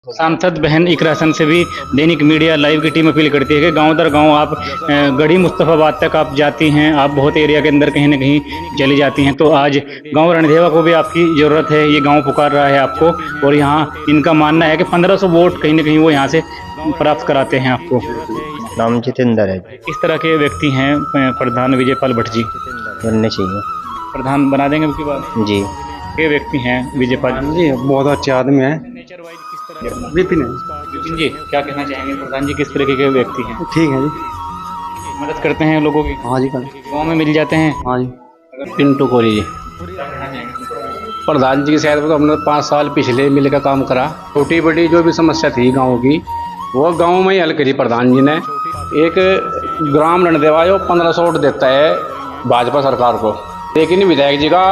सांसद बहन इकरा हसन से भी दैनिक मीडिया लाइव की टीम अपील करती है कि गांव दर गांव आप गढ़ी मुस्तफाबाद तक आप जाती हैं, आप बहुत एरिया के अंदर कहीं ना कहीं चली जाती हैं। तो आज गांव रणदेवा को भी आपकी ज़रूरत है, ये गांव पुकार रहा है आपको, और यहाँ इनका मानना है कि 1500 वोट कहीं ना कहीं वो यहाँ से प्राप्त कराते हैं आपको। नाम जितेंद्र है। किस तरह के व्यक्ति हैं प्रधान विजयपाल भट्ट जी? बनने चाहिए। प्रधान बना देंगे उसके बाद जी। के व्यक्ति हैं विजयपाल जी, बहुत अच्छे आदमी है। विपिन है। विपिन जी, क्या कहना चाहेंगे? प्रधान जी किस तरीके के व्यक्ति हैं? ठीक है जी। मदद करते हैं लोगों की? हाँ जी, गाँव में मिल जाते हैं? हाँ जी। पिंटू कोहली जी, प्रधान जी की शायद तो हमने 5 साल पिछले मिल का काम करा। छोटी बड़ी जो भी समस्या थी गांव की, वो गांव में ही हल करी प्रधान जी ने। एक ग्राम रणदेवा जो 1500 वोट देता है भाजपा सरकार को, लेकिन विधायक जी का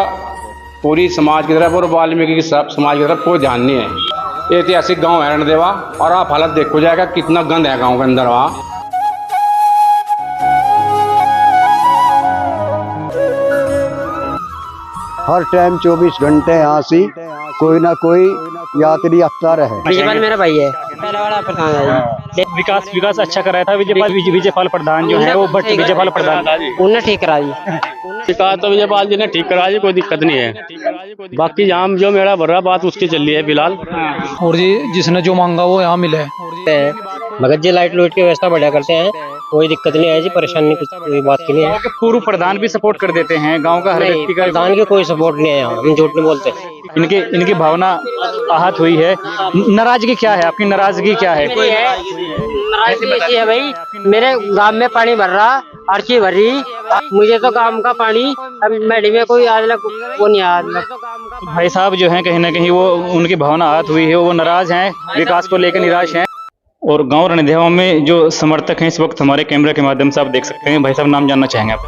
पूरी समाज की तरफ और वाल्मीकि की समाज की तरफ कोई ध्यान नहीं है। ऐतिहासिक गांव है रणदेवा, और आप हालत देखो जाएगा कितना गंद है गांव के अंदर। वहाँ हर टाइम 24 घंटे यहाँ से कोई ना कोई यात्री आता रहे। विजयपाल मेरा भाई है, पहला वाला प्रधान है। विकास अच्छा कराया था विजयपाल प्रधान जो है वो भट्ट विजयपाल प्रधान उन्हें ठीक करा दी। विकास तो विजयपाल जी ने ठीक करा दी, कोई दिक्कत नहीं है। बाकी जहाँ जो मेरा भर रहा बात उसकी चल रही है फिलहाल। और जी जिसने जो मांगा वो यहाँ मिले। भगत जी लाइट लूट की व्यवस्था बढ़िया करते हैं, कोई दिक्कत नहीं है जी, परेशानी कुछ कोई बात की नहीं है। पूर्व प्रधान भी सपोर्ट कर देते हैं गांव का हर व्यक्ति का। प्रधान की कोई सपोर्ट नहीं है यहाँ, हम झूठ नहीं बोलते। इनकी भावना आहत हुई है। नाराजगी क्या है आपकी? नाराजगी क्या है? नाराजगी ऐसी है भाई, मेरे गांव में पानी भर रहा, अर्ची भर रही, मुझे तो गांव का पानी मेडी में कोई आज तक वो नहीं आया। भाई साहब जो हैं कहीं ना कहीं वो उनकी भावना आहत हुई है, वो नाराज हैं, विकास को लेकर निराश हैं। और गांव रणदेवा में जो समर्थक हैं इस वक्त हमारे कैमरे के माध्यम से आप देख सकते हैं। भाई साहब नाम जानना चाहेंगे आप?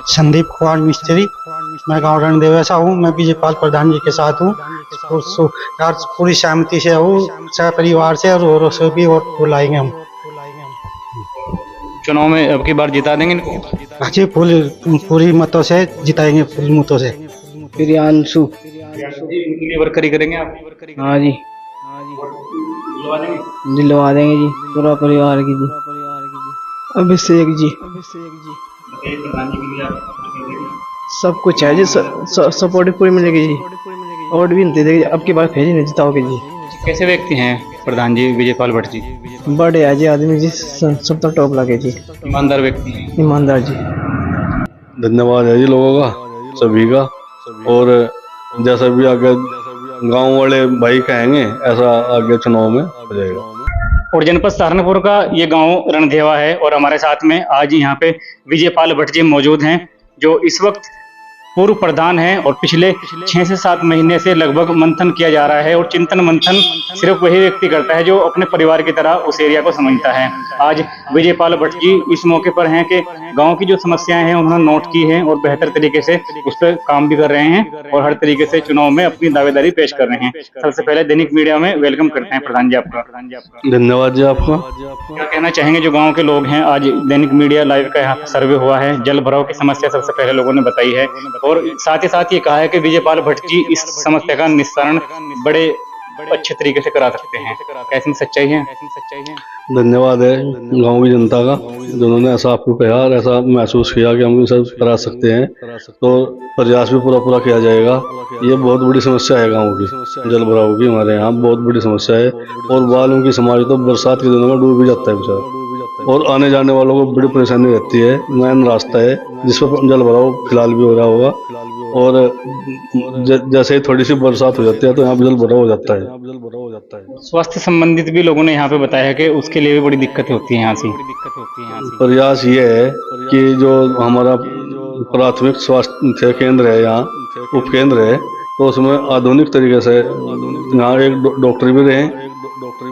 संदीप कुमार मिस्त्री, मैं गांव रणदेवा से हूँ। मैं विजयपाल प्रधान जी के साथ हूँ, पूरी सहमति से हूँ, सह परिवार से, और से भी वोट बुलाएंगे हम। चुनाव में अब की बार जिता देंगे इनको? जी, पूरी मतों से जिताएंगे, फुल मतों से। प्रियांशु वर्करी करेंगे आप? हाँ जी, दिलवा देंगे जी, पूरा परिवार की जी। अभिषेक जी, सब कुछ है जी, सपोर्ट पूरी मिलेगी जी, और भी नहीं देगी। अब की बार फिर नहीं जिताओगे जी। कैसे व्यक्ति हैं प्रधान जी विजयपाल भट्ट जी? बड़े है जी आदमी जी, सब तो टॉप लगे जी, ईमानदार व्यक्ति हैं। ईमानदार जी। धन्यवाद है जी लोगों का, सभी का। और जैसा भी आगे गांव वाले भाई कहेंगे ऐसा आगे चुनाव में हो जाएगा। और जनपद सहारनपुर का ये गांव रणदेवा है, और हमारे साथ में आज यहाँ पे विजयपाल भट्ट जी मौजूद हैं, जो इस वक्त पूर्व प्रधान है। और पिछले 6 से 7 महीने से लगभग मंथन किया जा रहा है, और चिंतन मंथन सिर्फ वही व्यक्ति करता है जो अपने परिवार की तरह उस एरिया को समझता है। आज विजयपाल भट्ट जी इस मौके पर हैं कि गांव की जो समस्याएं हैं उन्होंने नोट की हैं, और बेहतर तरीके से उस पर काम भी कर रहे हैं, और हर तरीके से चुनाव में अपनी दावेदारी पेश कर रहे हैं। सबसे पहले दैनिक मीडिया में वेलकम करते हैं प्रधान जी आपका। धन्यवाद जी आपका। क्या कहना चाहेंगे जो गाँव के लोग हैं? आज दैनिक मीडिया लाइव का यहाँ पे सर्वे हुआ है, जल भराव की समस्या सबसे पहले लोगों ने बताई है, और साथ ही साथ ये कहा है कि विजयपाल भट्ट जी इस समस्या का निस्तारण बड़े अच्छे तरीके से करा सकते हैं। कैसी सच्चाई है? धन्यवाद है गांव की जनता का, जिन्होंने ऐसा आपको कहा और ऐसा महसूस किया कि हम सब करा सकते हैं, तो प्रयास भी पूरा किया जाएगा। ये बहुत बड़ी समस्या है गांव की, जल भराव की हमारे यहाँ बहुत बड़ी समस्या है। और वाल्मीकि समाज तो बरसात के दिनों में डूब भी जाता है बेचारा, और आने जाने वालों को बड़ी परेशानी रहती है। मेन रास्ता है जिस पर जल भराव फिलहाल भी हो रहा होगा, और जैसे ही थोड़ी सी बरसात हो जाती है तो यहाँ जल भराव हो जाता है। स्वास्थ्य संबंधित भी लोगों ने यहाँ पे बताया है कि उसके लिए भी बड़ी दिक्कत होती है यहाँ से। प्रयास ये है कि जो हमारा प्राथमिक स्वास्थ्य केंद्र है, यहाँ उपकेंद्र है, तो उसमें आधुनिक तरीके से यहाँ एक डॉक्टर भी रहे,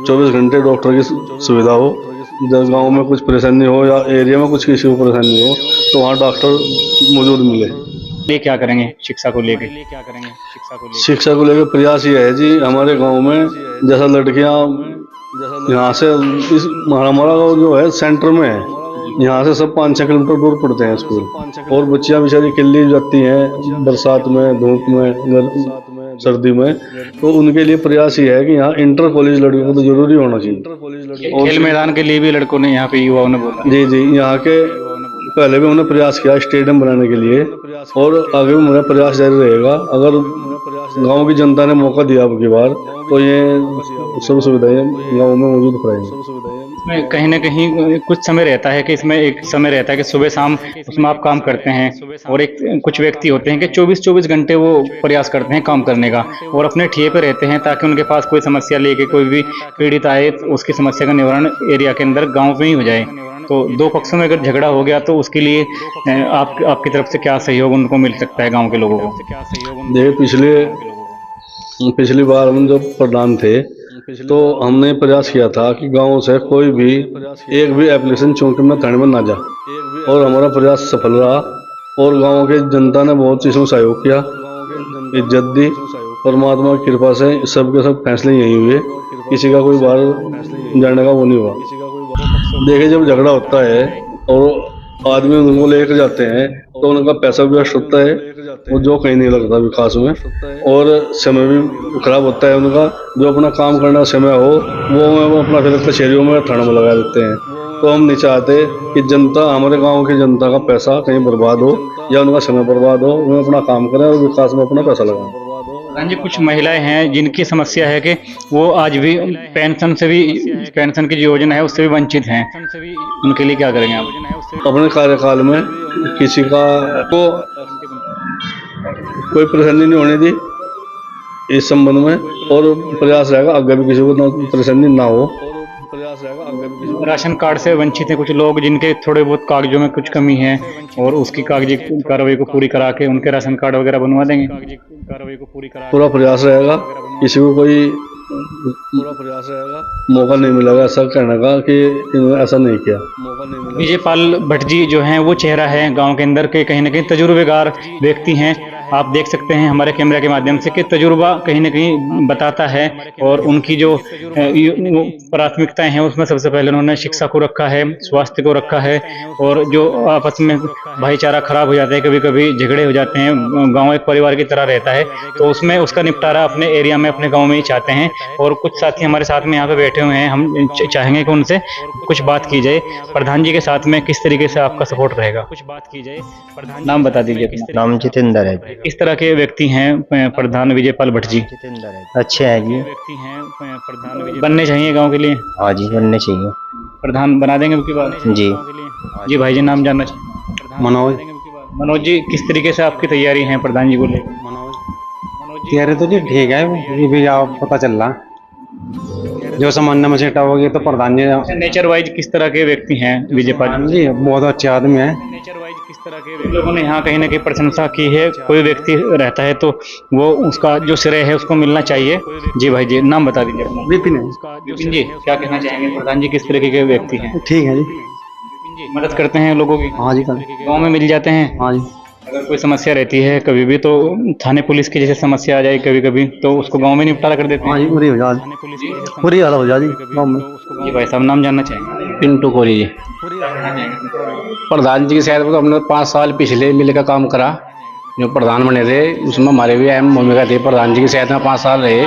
24 घंटे डॉक्टर की सुविधा हो। जब गांव में कुछ परेशानी हो या एरिया में कुछ किसी को परेशानी हो तो वहाँ डॉक्टर मौजूद मिले। ये क्या करेंगे शिक्षा को लेकर? शिक्षा को लेकर प्रयास ये है जी, हमारे गांव में जैसा लड़कियां यहाँ से हमारा गाँव जो है सेंटर में है, यहाँ से सब 5-6 किलोमीटर दूर पड़ते हैं स्कूल, और बच्चियां बेचारी किल्ली जाती हैं बरसात में, धूप में, सर्दी में, तो उनके लिए प्रयास ये है कि यहाँ इंटर कॉलेज लड़कियों को तो जरूरी होना चाहिए। खेल मैदान के लिए भी लड़कों ने यहाँ पे युवाओं ने बोला। जी जी, यहाँ के पहले भी उन्होंने प्रयास किया स्टेडियम बनाने के लिए, और आगे भी मेरा प्रयास जारी रहेगा। अगर गांव की जनता ने मौका दिया अब की बार, तो ये सब सुविधाएं गांव में मौजूद कराएंगे। इसमें कहीं ना कहीं कुछ समय रहता है कि इसमें एक समय रहता है कि सुबह शाम उसमें आप काम करते हैं, और एक कुछ व्यक्ति होते हैं कि 24-24 घंटे वो प्रयास करते हैं काम करने का, और अपने ठिए पे रहते हैं ताकि उनके पास कोई समस्या लेके कोई भी पीड़ित आए तो उसकी समस्या का निवारण एरिया के अंदर गाँव में ही हो जाए। तो दो पक्षों में अगर झगड़ा हो गया तो उसके लिए आपकी तरफ से क्या सहयोग उनको मिल सकता है गाँव के लोगों को? देखिए, पिछली बार हम जब प्रधान थे तो हमने प्रयास किया था कि गांव से कोई भी एक भी एप्लीकेशन चौकी में थाने में ना जा, और हमारा प्रयास सफल रहा, और गांव के जनता ने बहुत इसमें सहयोग किया, इज्जत दी। परमात्मा की कृपा से सबके सब फैसले यही हुए, किसी का कोई बाहर जाने का वो नहीं हुआ। देखिए, जब झगड़ा होता है और आदमी उनको लेकर जाते हैं तो उनका पैसा भी वेस्ट होता है, वो जो कहीं नहीं लगता विकास में, और समय भी खराब होता है उनका। जो अपना काम करने का समय हो वो अपना फिर कचहरियों में थाने में लगा देते हैं। तो हम नहीं चाहते कि जनता, हमारे गांव की जनता का पैसा कहीं बर्बाद हो या उनका समय बर्बाद हो। वो अपना काम करें और विकास में अपना पैसा लगाएं। जी, कुछ महिलाएं हैं जिनकी समस्या है कि वो आज भी पेंशन की जो योजना है उससे भी वंचित हैं, उनके लिए क्या करेंगे आप? अपने कार्यकाल में किसी का को कोई परेशानी नहीं होने दी इस संबंध में, और प्रयास रहेगा आगे भी किसी को परेशानी ना हो। राशन कार्ड से वंचित हैं कुछ लोग जिनके थोड़े बहुत कागजों में कुछ कमी है, और उसकी कागजी कार्रवाई को पूरी करा के उनके राशन कार्ड वगैरह बनवा देंगे। पूरा प्रयास रहेगा, किसी को कोई मौका नहीं मिलेगा ऐसा कहने का कि इन्होंने ऐसा नहीं किया। विजय पाल भट्ट जी जो हैं वो चेहरा है गांव के अंदर के, कहीं ना कहीं तजुर्बेकार व्यक्ति हैं। आप देख सकते हैं हमारे कैमरा के माध्यम से कि तजुर्बा कहीं ना कहीं बताता है, और उनकी जो प्राथमिकताएं हैं उसमें सबसे पहले उन्होंने शिक्षा को रखा है, स्वास्थ्य को रखा है, और जो आपस में भाईचारा खराब हो जाता है, कभी कभी झगड़े हो जाते हैं, गांव एक परिवार की तरह रहता है, तो उसमें उसका निपटारा अपने एरिया में अपने गाँव में ही चाहते हैं। और कुछ साथी हमारे साथ में यहाँ पे बैठे हुए हैं, हम चाहेंगे कि उनसे कुछ बात की जाए। प्रधान जी के साथ में किस तरीके से आपका सपोर्ट रहेगा, कुछ बात की जाए। प्रधान, नाम बता दीजिए। नाम जितेंद्र है। किस तरह के व्यक्ति हैं प्रधान विजय पाल भट्ट जी? जितेंद्र है, अच्छे हैं जी। व्यक्ति हैं प्रधान बनने चाहिए गांव के लिए? हाँ जी, बनने चाहिए। प्रधान बना देंगे आपकी बात? जी जी भाई जी, नाम जानना चाहिए। मनोज जी, किस तरीके से आपकी तैयारी है प्रधान जी को लेकर? तैयारी तो जी ठीक है, ये भी आप पता चल रहा जो सामान्य में सेटा होगी तो प्रधान जी। नेचर वाइज किस तरह के व्यक्ति हैं विजय पाल जी? बहुत अच्छे आदमी है। नेचर वाइज किस तरह के लोगों ने यहाँ कहीं ना कहीं प्रशंसा की है। कोई व्यक्ति रहता है तो वो उसका जो श्रेय है उसको मिलना चाहिए। जी भाई जी, नाम बता दीजिए अपना। विपिन है। विपिन जी, क्या कहना चाहेंगे? प्रधान जी किस तरीके के व्यक्ति हैं? ठीक है जी, मदद करते हैं लोगों की? हाँ जी, गाँव में मिल जाते हैं? हाँ जी। अगर कोई समस्या रहती है कभी भी तो थाने पुलिस की जैसे समस्या आ जाए कभी कभी, तो उसको गांव में निपटारा कर देते हैं? हाँ जी, पूरी हो जाती, पूरी हालत हो जाती गाँव में। जी भाई साहब, नाम जानना चाहेंगे? पिंटू कोरी जी। प्रधान जी के साथ तो हमने 5 साल पिछले मिलकर काम करा, जो प्रधान बने थे उसमें हमारे भी अहम भूमिका थी। प्रधान जी के साथ में 5 साल रहे,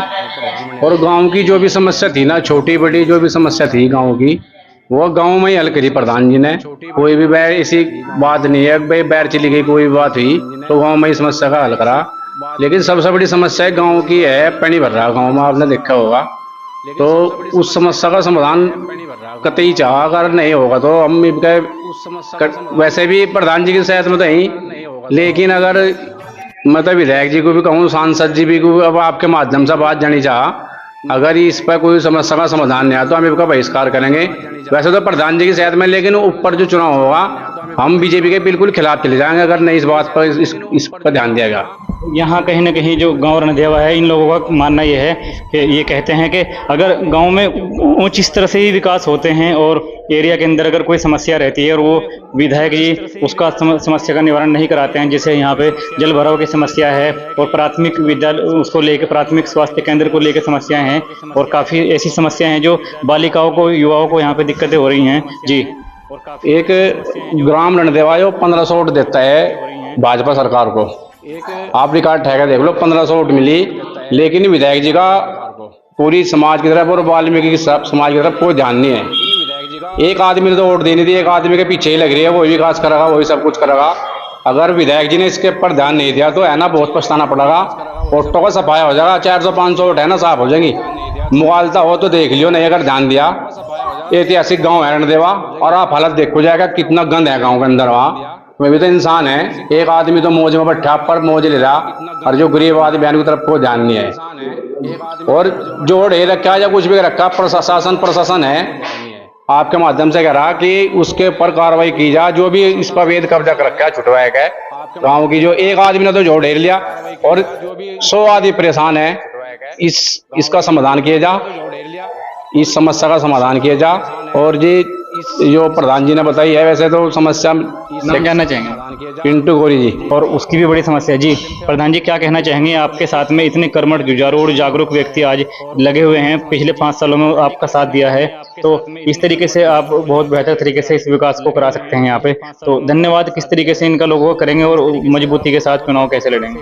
और गांव की जो भी समस्या थी ना, छोटी बड़ी जो भी समस्या थी गांव की, वो गांव में ही हल करी प्रधान जी ने। कोई भी बैर ऐसी बात नहीं है भाई बैर चली गई कोई बात हुई तो गांव में ही समस्या का हल करा। लेकिन सबसे बड़ी समस्या गांव की है पानी भर रहा गांव में, आपने देखा होगा। तो उस समस्या का समाधान कतई चाह अगर नहीं होगा तो हम वैसे भी प्रधान जी के साथ में तो ही, लेकिन अगर मतलब विधायक जी को भी कहूँ, सांसद जी भी को अब आपके माध्यम से बात जानी चाह, अगर इस पर कोई समस्या का समाधान नहीं आया तो हम इसका बहिष्कार करेंगे। वैसे तो प्रधान जी के साथ में, लेकिन ऊपर जो चुनाव होगा हम बीजेपी के बिल्कुल खिलाफ चले जाएंगे अगर नहीं इस बात पर इस पर ध्यान दिया गया। यहाँ कहीं ना कहीं जो गांव रणदेवा है, इन लोगों का मानना ये है कि ये कहते हैं कि अगर गांव में ऊंच स्तर से ही विकास होते हैं और एरिया के अंदर अगर कोई समस्या रहती है और वो विधायक जी उसका समस्या का निवारण नहीं कराते हैं, जैसे यहाँ पे जल भराव की समस्या है और प्राथमिक विद्यालय उसको लेकर प्राथमिक स्वास्थ्य केंद्र को लेकर समस्याएं हैं, और काफ़ी ऐसी समस्याएं हैं जो बालिकाओं को युवाओं को यहाँ पे दिक्कतें हो रही हैं। जी, एक ग्राम रणदेवा जो 1500 वोट देता है भाजपा सरकार को, आप रिकॉर्ड ठहरा देख लो, 1500 वोट मिली लेकिन विधायक जी का पूरी समाज की तरफ और वाल्मीकि समाज की तरफ कोई ध्यान नहीं है। एक आदमी ने तो वोट देनी थी, एक आदमी के पीछे ही लग रही है, वही विकास करेगा, वही सब कुछ करेगा। अगर विधायक जी ने इसके ऊपर ध्यान नहीं दिया तो है ना, बहुत पछताना पड़ेगा। वोटों का सफाया हो जाएगा, 400-500 वोट है ना, साफ हो जाएंगी। मुगालता हो तो देख लियो, नहीं अगर ध्यान दिया। ऐतिहासिक गांव है रणदेवा, और आप हालत देखो जाएगा कितना गंद है गांव के अंदर। वहाँ में भी तो इंसान है, एक आदमी तो मौज में बैठा पर मौज ले रहा, और जो गरीब आदमी बहन की तरफ कोई ध्यान नहीं है। और जो ढेर रखा या कुछ भी रखा, प्रशासन है आपके माध्यम से कह रहा कि उसके ऊपर कार्रवाई की जाए। जो भी इस पर अवैध कब्जा कर रखा है, छुटवाया है गाँव की, जो एक आदमी ने तो जो ढेर लिया और 100 आदमी परेशान है, इसका समाधान किया जा, इस समस्या का समाधान किया जा। और जी जो प्रधान जी ने बताई है, वैसे तो समस्या क्या कहना चाहेंगे? पिंटू गोरी जी, और उसकी भी बड़ी समस्या है। जी प्रधान जी, क्या कहना चाहेंगे? आपके साथ में इतने कर्मठ, जुझारू और जागरूक व्यक्ति आज लगे हुए हैं, पिछले 5 सालों में आपका साथ दिया है, तो इस तरीके से आप बहुत बेहतर तरीके से इस विकास को करा सकते हैं यहाँ पे। तो धन्यवाद। किस तरीके से इनका लोगों को करेंगे और मजबूती के साथ चुनाव कैसे लड़ेंगे?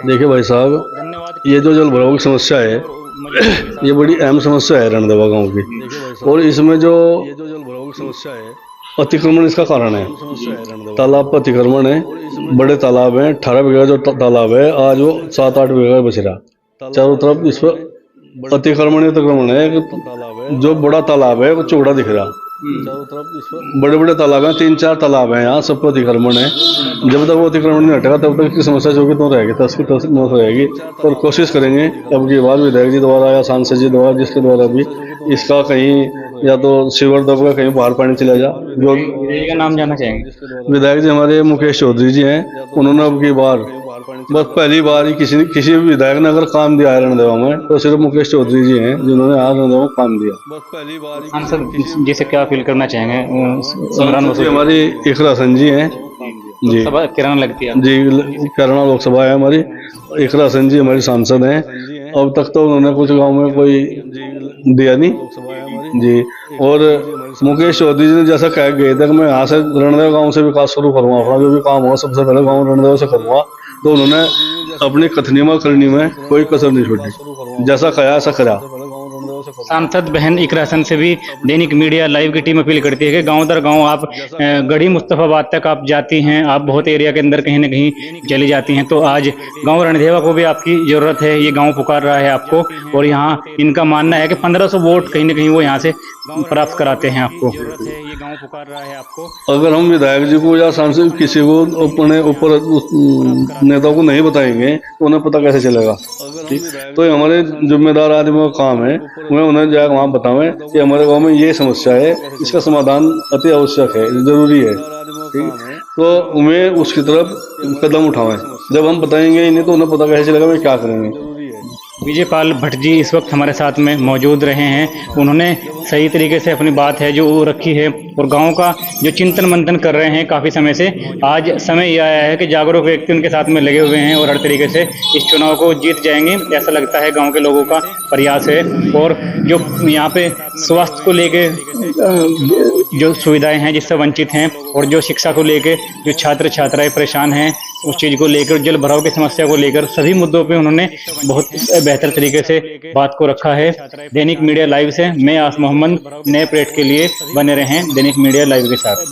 देखिए भाई साहब, ये जो जल भराव की समस्या है, ये बड़ी अहम समस्या है रणदेवा गांव की। और इसमें जो जल भराव की समस्या है, अतिक्रमण इसका कारण है। तालाब पर अतिक्रमण है, बड़े तालाब हैं, 18 बीघा जो तालाब है, आज वो 7-8 बीघा बच रहा। चारों तरफ इस पर अतिक्रमण है। जो बड़ा तालाब है वो चौड़ा दिख रहा, बड़े बड़े तालाब हैं, 3-4 तालाब हैं यहाँ, सब पर अतिक्रमण है। जब तक वो अतिक्रमण नहीं हटेगा तब तक इसकी समस्या जो कि तो रहेगी, तस की तस रहेगी। और कोशिश करेंगे अब की बार विधायक जी द्वारा या सांसद जी द्वारा, जिसके द्वारा भी इसका कहीं या तो सीवर दब का कहीं बाहर पानी चला जा। जो का नाम जानना चाहेंगे? विधायक जी हमारे मुकेश चौधरी जी हैं, उन्होंने अब की बार बस पहली बार ही किसी भी विधायक ने अगर काम दिया है रणदेवा में, तो सिर्फ मुकेश चौधरी जी हैं जिन्होंने आज रणदेवा में काम दिया। बस पहली बार। सांसद जी से क्या अपील करना चाहेंगे? हमारी इकरा सन जी हैं जी, किरण लगती है जी, करना लोकसभा है हमारी। इकरा सन जी हमारी सांसद हैं। अब तक तो उन्होंने कुछ गांव में कोई दिया नहीं जी। और मुकेश चौधरी जी ने जैसा कह गए थे कि मैं यहाँ से रणदेवा गांव से विकास शुरू करूँगा, अपना जो भी काम होगा सबसे पहले गांव रणदेवा से करूँगा, तो उन्होंने अपनी कथनी में करनी में कोई कसर नहीं छोड़ी, जैसा कहा ऐसा करा। सांसद बहन इकरा हसन से भी दैनिक मीडिया लाइव की टीम अपील करती है कि गांव दर गांव आप गढ़ी मुस्तफाबाद तक आप जाती हैं, आप बहुत एरिया के अंदर कहीं ना कहीं चली जाती हैं, तो आज गांव रणदेवा को भी आपकी जरूरत है। ये गांव पुकार रहा है आपको, और यहाँ इनका मानना है कि 1500 वोट कहीं ना कहीं वो यहाँ से प्राप्त कराते हैं आपको। ये गांव पुकार रहा है आपको। अगर हम विधायक जी को या सांसद किसी को अपने ऊपर नेताओं को नहीं बताएंगे तो उन्हें पता कैसे चलेगा? ठीक, तो हमारे जिम्मेदार आदमियों का काम है, उन्हें जाकर वहाँ बतावें कि हमारे गांव में ये समस्या है, इसका समाधान अति आवश्यक है, जरूरी है। ठीक, तो उन्हें उसकी तरफ कदम उठावें। जब हम बताएंगे इन्हें तो उन्हें पता कैसे चलेगा वे क्या करेंगे। विजयपाल भट्ट जी इस वक्त हमारे साथ में मौजूद रहे हैं। उन्होंने सही तरीके से अपनी बात है जो वो रखी है, और गांव का जो चिंतन मंथन कर रहे हैं काफ़ी समय से। आज समय यह आया है कि जागरूक व्यक्ति उनके साथ में लगे हुए हैं और हर तरीके से इस चुनाव को जीत जाएंगे, ऐसा लगता है गांव के लोगों का प्रयास है। और जो यहाँ पे स्वास्थ्य को लेके जो सुविधाएं हैं जिससे वंचित हैं, और जो शिक्षा को लेके जो छात्र छात्राएं परेशान हैं उस चीज़ को लेकर, जल भराव की समस्या को लेकर, सभी मुद्दों पे उन्होंने बहुत बेहतर तरीके से बात को रखा है। दैनिक मीडिया लाइव से मैं आस मोहम्मद, नए अपडेट के लिए बने रहें दैनिक मीडिया लाइव के साथ।